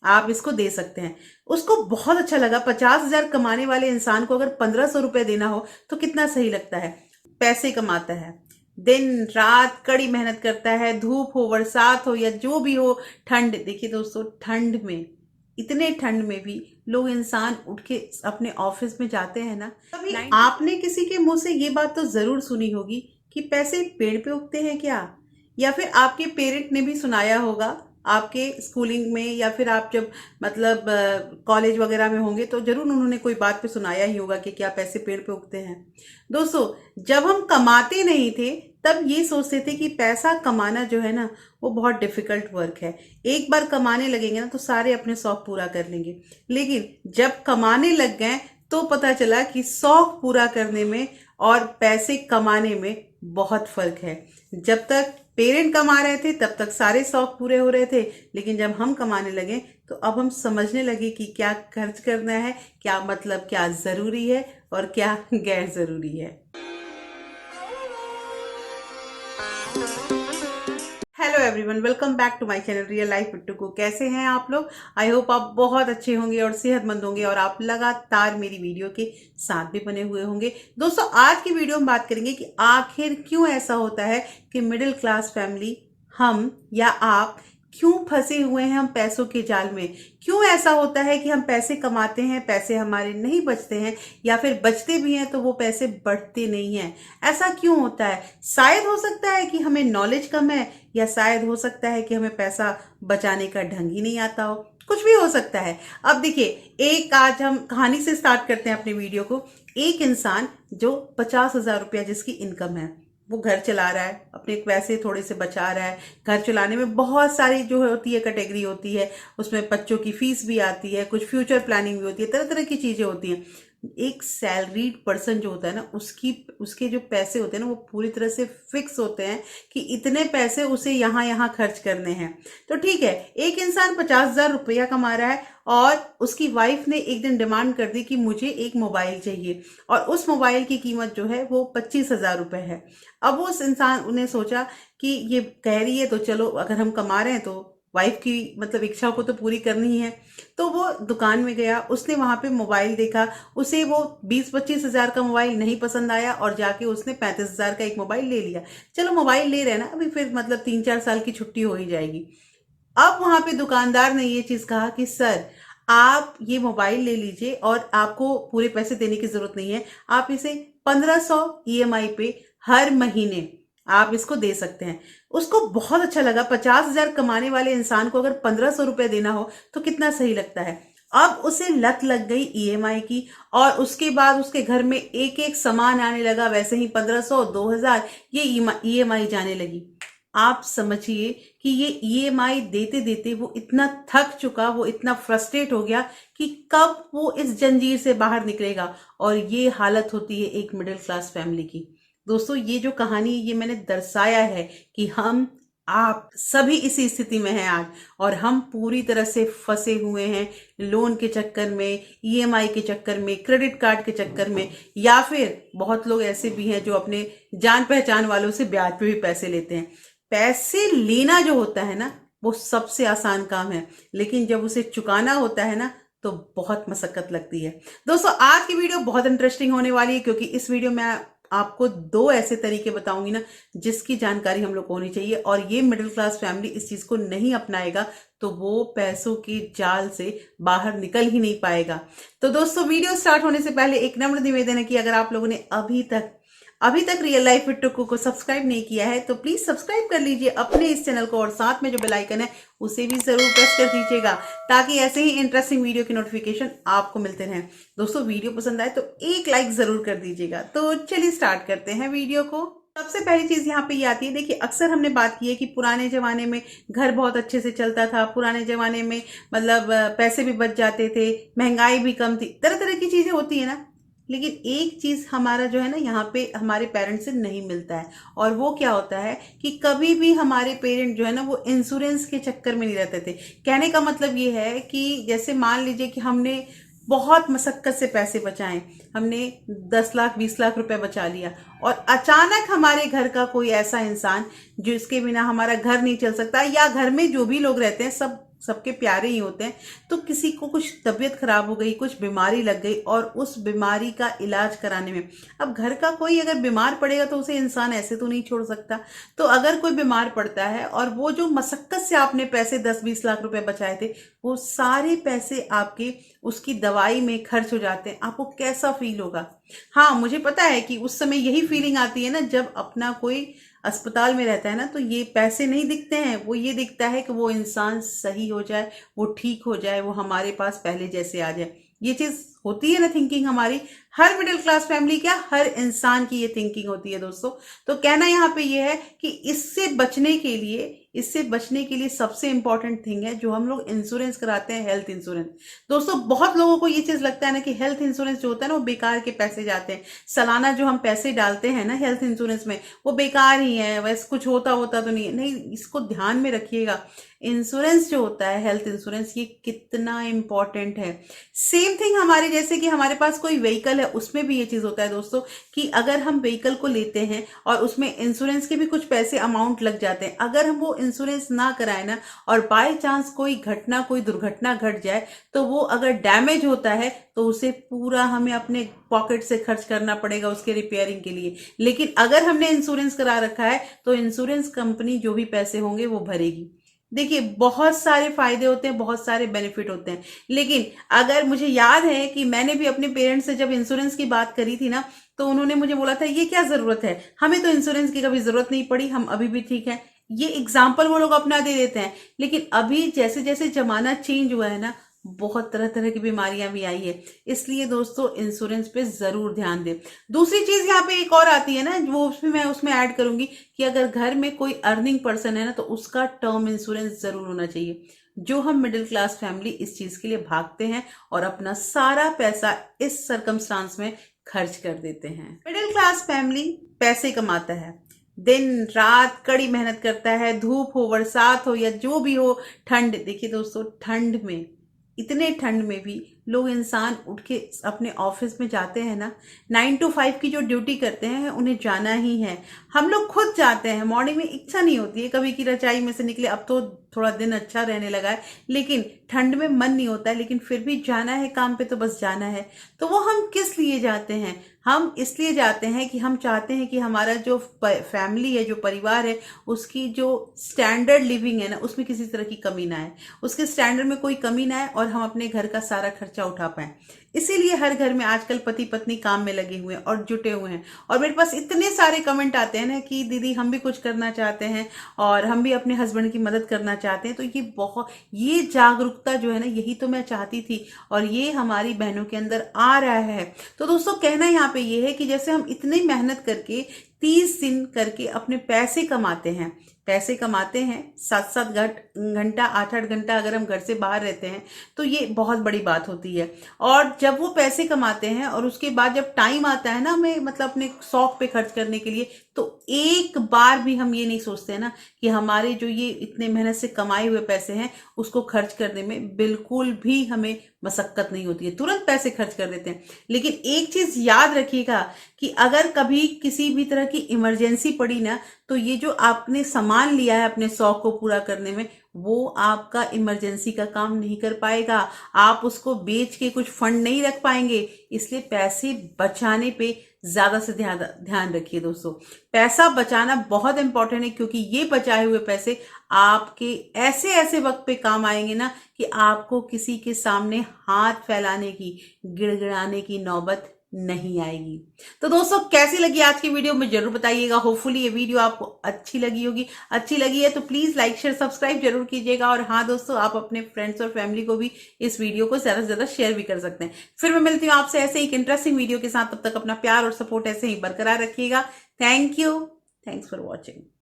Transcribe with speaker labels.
Speaker 1: आप इसको दे सकते हैं। उसको बहुत अच्छा लगा। 50,000 कमाने वाले इंसान को अगर 1,500 रुपए देना हो तो कितना सही लगता है। पैसे कमाता है, दिन रात कड़ी मेहनत करता है, धूप हो बरसात हो या जो भी हो, ठंड। देखिए दोस्तों, ठंड में, इतने ठंड में भी लोग इंसान उठ के अपने ऑफिस में जाते हैं ना। कभी आपने किसी के मुंह से ये बात तो जरूर सुनी होगी कि पैसे पेड़ पे उगते हैं क्या, या फिर आपके पेरेंट ने भी सुनाया होगा आपके स्कूलिंग में, या फिर आप जब मतलब कॉलेज वगैरह में होंगे तो जरूर उन्होंने कोई बात पे सुनाया ही होगा कि क्या पैसे पेड़ पे उगते हैं। दोस्तों, जब हम कमाते नहीं थे तब ये सोचते थे कि पैसा कमाना जो है ना वो बहुत डिफिकल्ट वर्क है। एक बार कमाने लगेंगे ना तो सारे अपने शौक पूरा कर लेंगे। लेकिन जब कमाने लग गए तो पता चला कि शौक पूरा करने में और पैसे कमाने में बहुत फर्क है। जब तक पेरेंट कमा रहे थे तब तक सारे शौक पूरे हो रहे थे, लेकिन जब हम कमाने लगे तो अब हम समझने लगे कि क्या खर्च करना है, क्या मतलब क्या जरूरी है और क्या गैर जरूरी है। Hello everyone, welcome back to my channel real life Bittu को। कैसे हैं आप लोग? आई होप आप बहुत अच्छे होंगे और सेहतमंद होंगे और आप लगातार मेरी वीडियो के साथ भी बने हुए होंगे। दोस्तों, आज की वीडियो में बात करेंगे कि आखिर क्यों ऐसा होता है कि मिडिल क्लास फैमिली, हम या आप, क्यों फंसे हुए हैं हम पैसों के जाल में। क्यों ऐसा होता है कि हम पैसे कमाते हैं, पैसे हमारे नहीं बचते हैं, या फिर बचते भी हैं तो वो पैसे बढ़ते नहीं हैं। ऐसा क्यों होता है? शायद हो सकता है कि हमें नॉलेज कम है, या शायद हो सकता है कि हमें पैसा बचाने का ढंग ही नहीं आता हो। कुछ भी हो सकता है। अब देखिए, एक आज हम कहानी से स्टार्ट करते हैं अपने वीडियो को। एक इंसान जो 50,000 रुपया जिसकी इनकम है, वो घर चला रहा है, अपने पैसे थोड़े से बचा रहा है। घर चलाने में बहुत सारी जो होती है कैटेगरी होती है, उसमें बच्चों की फीस भी आती है, कुछ फ्यूचर प्लानिंग भी होती है, तरह तरह की चीजें होती हैं। एक सैलरीड पर्सन जो होता है ना, उसके जो पैसे होते हैं ना वो पूरी तरह से फिक्स होते हैं कि इतने पैसे उसे यहाँ यहाँ खर्च करने हैं। तो ठीक है, एक इंसान 50,000 रुपया कमा रहा है और उसकी वाइफ ने एक दिन डिमांड कर दी कि मुझे एक मोबाइल चाहिए, और उस मोबाइल की कीमत जो है वो 25,000 रुपए है। अब उस इंसान ने सोचा कि ये कह रही है तो चलो, अगर हम कमा रहे हैं तो वाइफ की मतलब इच्छा को तो पूरी करनी ही है। तो वो दुकान में गया, उसने वहां पे मोबाइल देखा, उसे वो 20-25 हजार का मोबाइल नहीं पसंद आया और जाके उसने 35,000 का एक मोबाइल ले लिया। चलो, मोबाइल ले रहे हैं ना, अभी फिर मतलब 3-4 साल की छुट्टी हो ही जाएगी। अब वहां पे दुकानदार ने ये चीज कहा कि सर, आप ये मोबाइल ले लीजिए और आपको पूरे पैसे देने की जरूरत नहीं है, आप इसे 1,500 ईएमआई पे हर महीने आप इसको दे सकते हैं। उसको बहुत अच्छा लगा। 50,000 कमाने वाले इंसान को अगर 1,500 रुपए देना हो तो कितना सही लगता है। अब उसे लत लग गई ईएमआई की, और उसके बाद उसके घर में एक एक सामान आने लगा, वैसे ही 1,500, 2,000 ये ईएमआई जाने लगी। आप समझिए कि ये ईएमआई देते देते वो इतना थक चुका, वो इतना फ्रस्ट्रेट हो गया कि कब वो इस जंजीर से बाहर निकलेगा। और ये हालत होती है एक मिडिल क्लास फैमिली की। दोस्तों, ये जो कहानी ये मैंने दर्शाया है कि हम आप सभी इसी स्थिति में हैं आज, और हम पूरी तरह से फंसे हुए हैं लोन के चक्कर में, ईएमआई के चक्कर में, क्रेडिट कार्ड के चक्कर में, या फिर बहुत लोग ऐसे भी हैं जो अपने जान पहचान वालों से ब्याज पे भी पैसे लेते हैं। पैसे लेना जो होता है ना वो सबसे आसान काम है, लेकिन जब उसे चुकाना होता है ना तो बहुत मशक्कत लगती है। दोस्तों, आज की वीडियो बहुत इंटरेस्टिंग होने वाली है, क्योंकि इस वीडियो में आपको 2 ऐसे तरीके बताऊंगी ना जिसकी जानकारी हम लोग को होनी चाहिए, और ये मिडिल क्लास फैमिली इस चीज को नहीं अपनाएगा तो वो पैसों के जाल से बाहर निकल ही नहीं पाएगा। तो दोस्तों, वीडियो स्टार्ट होने से पहले एक नम्र निवेदन है कि अगर आप लोगों ने अभी तक रियल लाइफ विद टुक्कू को सब्सक्राइब नहीं किया है तो प्लीज सब्सक्राइब कर लीजिए अपने इस चैनल को, और साथ में जो बेल आइकन है उसे भी जरूर प्रेस कर दीजिएगा ताकि ऐसे ही इंटरेस्टिंग वीडियो की नोटिफिकेशन आपको मिलते रहें। दोस्तों, वीडियो पसंद आए तो एक लाइक जरूर कर दीजिएगा। तो चलिए स्टार्ट करते हैं वीडियो को। सबसे पहली चीज यहाँ पे ये आती है। देखिए, अक्सर हमने बात की है कि पुराने जमाने में घर बहुत अच्छे से चलता था, पुराने जमाने में मतलब पैसे भी बच जाते थे, महंगाई भी कम थी, तरह तरह की चीजें होती है ना। लेकिन एक चीज हमारा जो है ना यहाँ पे हमारे पेरेंट्स से नहीं मिलता है, और वो क्या होता है कि कभी भी हमारे पेरेंट जो है ना वो इंश्योरेंस के चक्कर में नहीं रहते थे। कहने का मतलब ये है कि जैसे मान लीजिए कि हमने बहुत मशक्कत से पैसे बचाए, हमने 10 लाख 20 लाख रुपए बचा लिया, और अचानक हमारे घर का कोई ऐसा इंसान जिसके बिना हमारा घर नहीं चल सकता, या घर में जो भी लोग रहते हैं सब सबके प्यारे ही होते हैं। तो किसी को कुछ तबीयत खराब हो गई, कुछ बीमारी लग गई और उस बीमारी का इलाज कराने में, अब घर का कोई अगर बीमार पड़ेगा तो उसे इंसान ऐसे तो नहीं छोड़ सकता। तो अगर कोई बीमार पड़ता है और वो जो मशक्कत से आपने पैसे 10-20 लाख रुपए बचाए थे, वो सारे पैसे आपके उसकी दवाई में खर्च हो जाते हैं, आपको कैसा फील होगा? हाँ, मुझे पता है कि उस समय यही फीलिंग आती है ना, जब अपना कोई अस्पताल में रहता है ना, तो ये पैसे नहीं दिखते हैं, वो ये दिखता है कि वो इंसान सही हो जाए, वो ठीक हो जाए, वो हमारे पास पहले जैसे आ जाए। ये चीज होती है ना थिंकिंग हमारी, हर मिडिल क्लास फैमिली, क्या हर इंसान की ये थिंकिंग होती है दोस्तों। तो कहना यहाँ पे ये है कि इससे बचने के लिए सबसे इंपॉर्टेंट थिंग है जो हम लोग इंश्योरेंस कराते हैं, हेल्थ इंश्योरेंस। दोस्तों बहुत लोगों को ये चीज लगता है ना कि हेल्थ इंश्योरेंस जो होता है ना, वो बेकार के पैसे जाते हैं। सालाना जो हम पैसे डालते हैं ना हेल्थ इंश्योरेंस में, वो बेकार ही है, वैसे कुछ होता तो नहीं है। नहीं, इसको ध्यान में रखिएगा। इंश्योरेंस जो होता है, हेल्थ इंश्योरेंस, ये कितना इंपॉर्टेंट है। सेम थिंग हमारे, जैसे कि हमारे पास कोई व्हीकल है, उसमें भी ये चीज होता है दोस्तों कि अगर हम व्हीकल को लेते हैं और उसमें इंश्योरेंस के भी कुछ पैसे अमाउंट लग जाते हैं, अगर हम वो इंश्योरेंस ना कराए ना और बाय चांस कोई दुर्घटना घट जाए, तो वो अगर डैमेज होता है तो उसे पूरा हमें अपने पॉकेट से खर्च करना पड़ेगा उसके रिपेयरिंग के लिए। लेकिन अगर हमने इंश्योरेंस करा रखा है तो इंश्योरेंस कंपनी जो भी पैसे होंगे वो भरेगी। देखिए, बहुत सारे फायदे होते हैं, बहुत सारे बेनिफिट होते हैं। लेकिन अगर मुझे याद है कि मैंने भी अपने पेरेंट्स से जब इंश्योरेंस की बात करी थी ना, तो उन्होंने मुझे बोला था ये क्या जरूरत है, हमें तो इंश्योरेंस की कभी जरूरत नहीं पड़ी, हम अभी भी ठीक है। ये एग्जाम्पल वो लोग अपना दे देते हैं। लेकिन अभी जैसे जैसे जमाना चेंज हुआ है ना, बहुत तरह तरह की बीमारियां भी आई है। इसलिए दोस्तों इंश्योरेंस पे जरूर ध्यान दें। दूसरी चीज यहाँ पे एक और आती है ना, वो उसमें ऐड करूंगी कि अगर घर में कोई अर्निंग पर्सन है ना, तो उसका टर्म इंश्योरेंस जरूर होना चाहिए। जो हम मिडिल क्लास फैमिली इस चीज के लिए भागते हैं और अपना सारा पैसा इस सरकमस्टांस में खर्च कर देते हैं। मिडिल क्लास फैमिली पैसे कमाता है, दिन रात कड़ी मेहनत करता है, धूप हो, बरसात हो या जो भी हो, ठंड। देखिए दोस्तों, ठंड में, इतने ठंड में भी लोग, इंसान उठ के अपने ऑफिस में जाते हैं ना, 9 to 5 की जो ड्यूटी करते हैं उन्हें जाना ही है। हम लोग खुद जाते हैं, मॉर्निंग में इच्छा नहीं होती है कभी की रजाई में से निकले, अब तो थोड़ा दिन अच्छा रहने लगा है, लेकिन ठंड में मन नहीं होता है, लेकिन फिर भी जाना है काम पे, तो बस जाना है। तो वो हम किस लिए जाते हैं? हम इसलिए जाते हैं कि हम चाहते हैं कि हमारा जो फैमिली है, जो परिवार है, उसकी जो स्टैंडर्ड लिविंग है ना, उसमें किसी तरह की कमी ना आए, उसके स्टैंडर्ड में कोई कमी ना आए और हम अपने घर का सारा खर्चा उठा पाए। इसीलिए हर घर में आजकल पति पत्नी काम में लगे हुए हैं और जुटे हुए हैं। और मेरे पास इतने सारे कमेंट आते हैं ना कि दीदी हम भी कुछ करना चाहते हैं और हम भी अपने हस्बैंड की मदद करना चाहते हैं। तो ये जागरूकता जो है ना, यही तो मैं चाहती थी और ये हमारी बहनों के अंदर आ रहा है। तो दोस्तों कहना यहाँ पे ये है कि जैसे हम इतनी मेहनत करके 30 दिन करके अपने पैसे कमाते हैं 7-7 घंटा 8-8 घंटा अगर हम घर से बाहर रहते हैं, तो ये बहुत बड़ी बात होती है। और जब वो पैसे कमाते हैं और उसके बाद जब टाइम आता है ना हमें, मतलब अपने शौक पे खर्च करने के लिए, तो एक बार भी हम ये नहीं सोचते ना कि हमारे जो ये इतने मेहनत से कमाए हुए पैसे हैं उसको खर्च करने में बिल्कुल भी हमें मशक्कत नहीं होती है, तुरंत पैसे खर्च कर देते हैं। लेकिन एक चीज याद रखिएगा कि अगर कभी किसी भी तरह की इमरजेंसी पड़ी ना, तो ये जो आपने सामान लिया है अपने शौक को पूरा करने में, वो आपका इमरजेंसी का काम नहीं कर पाएगा, आप उसको बेच के कुछ फंड नहीं रख पाएंगे। इसलिए पैसे बचाने पे ज्यादा से ध्यान रखिए दोस्तों। पैसा बचाना बहुत इंपॉर्टेंट है, क्योंकि ये बचाए हुए पैसे आपके ऐसे ऐसे वक्त पे काम आएंगे ना कि आपको किसी के सामने हाथ फैलाने की, गिड़गिड़ाने की नौबत नहीं आएगी। तो दोस्तों कैसी लगी आज की वीडियो में जरूर बताइएगा। होपफुली ये वीडियो आपको अच्छी लगी होगी। अच्छी लगी है तो प्लीज लाइक शेयर सब्सक्राइब जरूर कीजिएगा। और हाँ दोस्तों, आप अपने फ्रेंड्स और फैमिली को भी इस वीडियो को ज्यादा से ज्यादा शेयर भी कर सकते हैं। फिर मैं मिलती हूँ आपसे ऐसे ही एक इंटरेस्टिंग वीडियो के साथ। तब तक अपना प्यार और सपोर्ट ऐसे ही बरकरार रखिएगा। Thank you, thanks for watching.